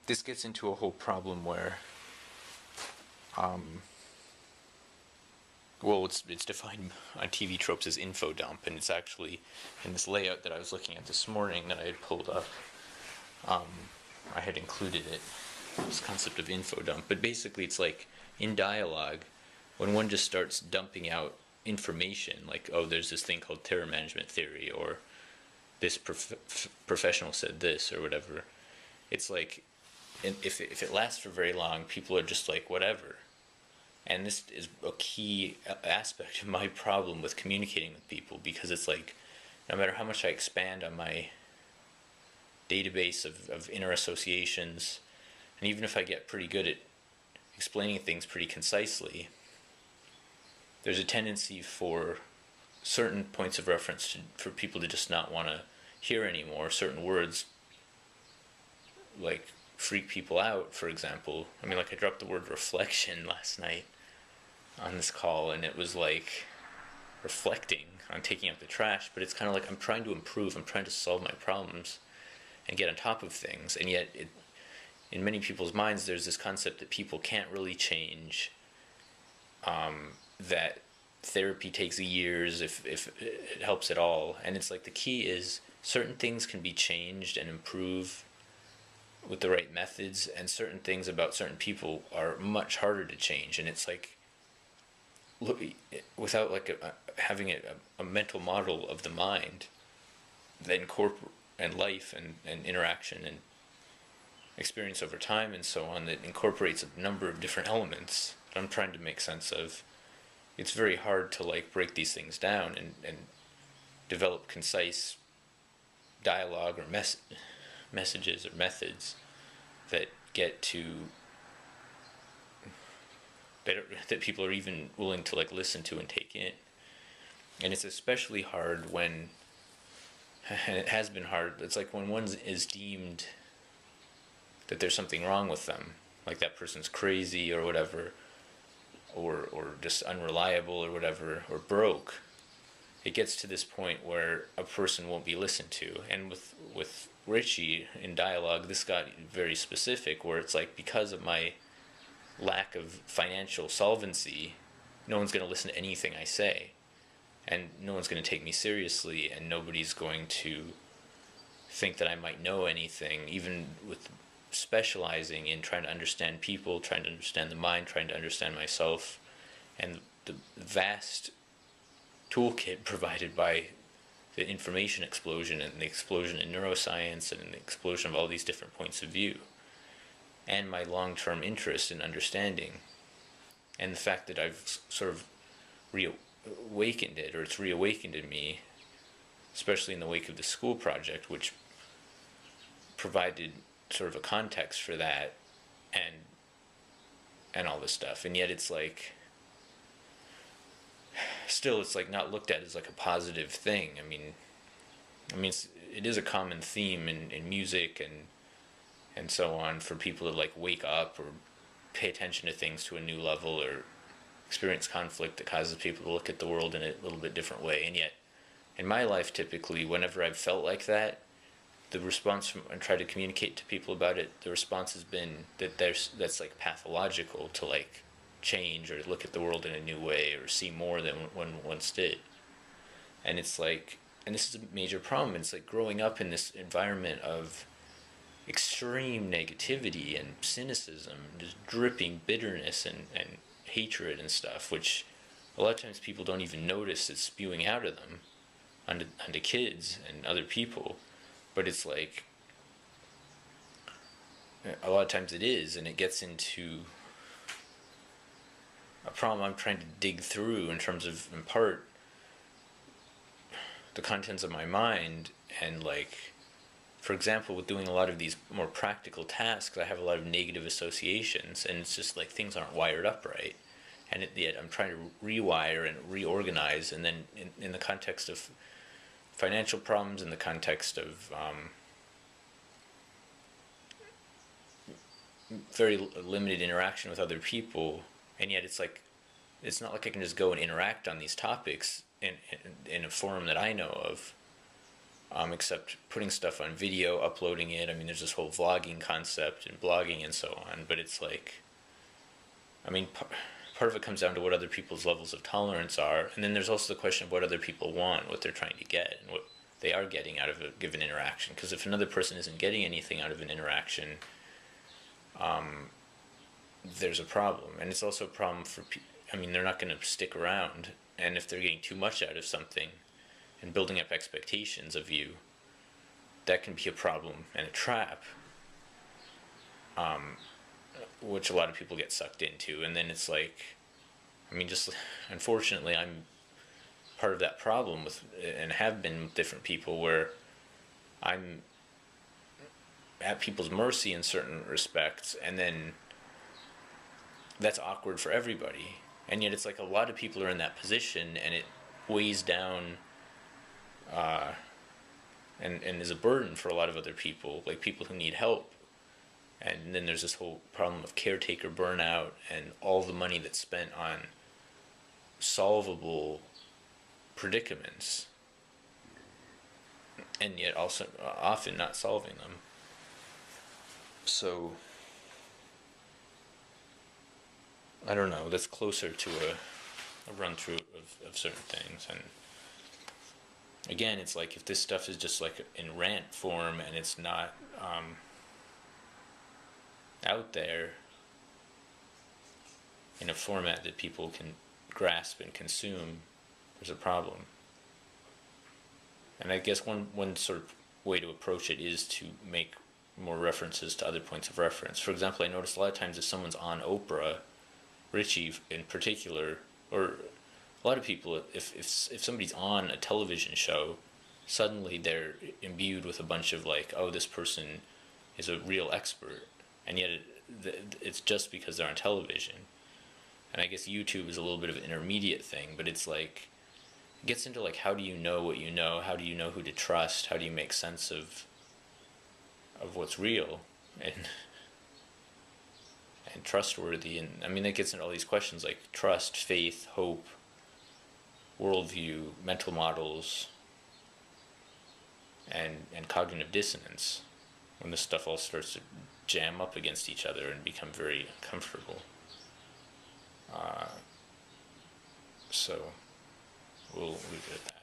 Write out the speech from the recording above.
this gets into a whole problem where, well, it's defined on tvtropes as infodump, and it's actually in this layout that I was looking at this morning that I had pulled up. I had included it, this concept of infodump, but basically it's like in dialogue, when one just starts dumping out information, like, oh, there's this thing called terror management theory, or this professional said this, or whatever. It's like, if it lasts for very long, people are just like, whatever. And this is a key aspect of my problem with communicating with people, because it's like, no matter how much I expand on my database of inner associations, and even if I get pretty good at explaining things pretty concisely, there's a tendency for certain points of reference for people to just not want to hear anymore. Certain words, like, freak people out, for example. I mean, like, I dropped the word reflection last night on this call, and it was like reflecting on taking out the trash, but it's kind of like I'm trying to improve, I'm trying to solve my problems and get on top of things, and yet in many people's minds there's this concept that people can't really change, that therapy takes years if it helps at all. And it's like the key is certain things can be changed and improved with the right methods, and certain things about certain people are much harder to change. And it's like, look, without like having a mental model of the mind that and life and interaction and experience over time and so on, that incorporates a number of different elements that I'm trying to make sense of, it's very hard to like break these things down and develop concise dialogue or messages or methods that get to that people are even willing to like listen to and take in. And it's especially hard when, and it has been hard, it's like when one is deemed that there's something wrong with them, like that person's crazy or whatever, or just unreliable or whatever, or broke. It gets to this point where a person won't be listened to. And with Richie in dialogue, this got very specific, where it's like, because of my lack of financial solvency, no one's going to listen to anything I say, and no one's going to take me seriously, and nobody's going to think that I might know anything, even with specializing in trying to understand people, trying to understand the mind, trying to understand myself. And the vast toolkit provided by the information explosion and the explosion in neuroscience and the explosion of all these different points of view, and my long-term interest in understanding, and the fact that I've sort of reawakened it, or it's reawakened in me, especially in the wake of the school project, which provided sort of a context for that, and all this stuff. And yet it's like, still, it's like not looked at as like a positive thing. I mean it is a common theme in music and so on, for people to like wake up or pay attention to things to a new level, or experience conflict that causes people to look at the world in a little bit different way. And yet in my life, typically, whenever I've felt like that, the response from, and try to communicate to people about it, the response has been that that's like pathological to like change or look at the world in a new way or see more than one once did. And it's like, and this is a major problem. It's like growing up in this environment of extreme negativity and cynicism, just dripping bitterness and hatred and stuff, which a lot of times people don't even notice it's spewing out of them onto kids and other people. But it's like, a lot of times it is, and it gets into a problem I'm trying to dig through in terms of, in part, the contents of my mind. And like, for example, with doing a lot of these more practical tasks, I have a lot of negative associations, and it's just like things aren't wired up right. And yet I'm trying to rewire and reorganize, and then in the context of financial problems, in the context of very limited interaction with other people. And yet it's like, it's not like I can just go and interact on these topics in a forum that I know of. except putting stuff on video, uploading it. I mean, there's this whole vlogging concept and blogging and so on, but it's like, I mean, part of it comes down to what other people's levels of tolerance are, and then there's also the question of what other people want, what they're trying to get, and what they are getting out of a given interaction. Because if another person isn't getting anything out of an interaction, there's a problem. And it's also a problem for I mean, they're not going to stick around, and if they're getting too much out of something and building up expectations of you, that can be a problem and a trap, which a lot of people get sucked into. And then it's like, I mean, just unfortunately, I'm part of that problem with, and have been with different people, where I'm at people's mercy in certain respects, and then that's awkward for everybody. And yet it's like a lot of people are in that position, and it weighs down and is a burden for a lot of other people, like people who need help. And then there's this whole problem of caretaker burnout and all the money that's spent on solvable predicaments, and yet also often not solving them. So I don't know, that's closer to a run through of certain things. And again, it's like, if this stuff is just like in rant form and it's not out there in a format that people can grasp and consume, there's a problem. And I guess one sort of way to approach it is to make more references to other points of reference. For example, I noticed a lot of times if someone's on Oprah, Richie in particular, or a lot of people, if somebody's on a television show, suddenly they're imbued with a bunch of like, oh, this person is a real expert, and yet it's just because they're on television. And I guess YouTube is a little bit of an intermediate thing, but it's like, it gets into like, how do you know what you know? How do you know who to trust? How do you make sense of what's real and trustworthy? And I mean, that gets into all these questions like trust, faith, hope, worldview, mental models, and cognitive dissonance, when this stuff all starts to jam up against each other and become very uncomfortable. So we'll leave it at that.